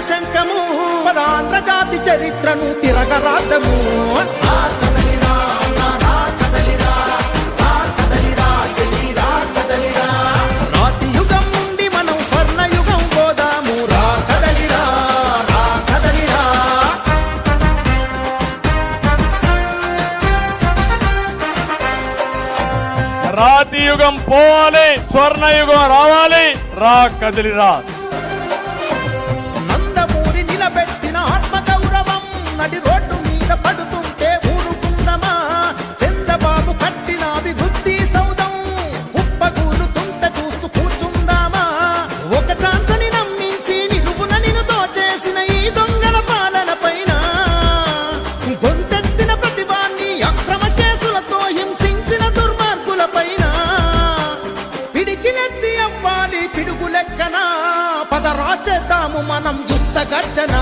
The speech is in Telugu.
శంఖము పదాంధ్ర జాతి చరిత్రను తిరగరాద్దము. రాతి యుగం నుండి మనం స్వర్ణయుగం పోదాము. రా కదలిరా, రా కదలిరా. రాతి యుగం పోవాలి, స్వర్ణయుగం రావాలి. రా కదిలిరా. నందమూరి నిలబెట్టిన ఆత్మగౌరవం నడి రోడ్డు మీద పడుతుంటే ఊరుకుందమా? చంద్రబాబు కట్టిన అభివృద్ధి సౌధం కుప్పకూలుతుంటే చూస్తూ కూర్చుందామా? ఒక ఛాన్స్ అని నమ్మించి నిలువున నిన్ను దోచేసిన ఈ దొంగల పాలన పైన గొంతెత్తిన ప్రతిభాన్ని అక్రమ కేసులతో హింసించిన దుర్మార్గుల పైన పిడికిలెత్తి అవ్వాలి పిడుగు లెక్కన. పదరా చేద్దాము మనం యుద్ధ గర్జన.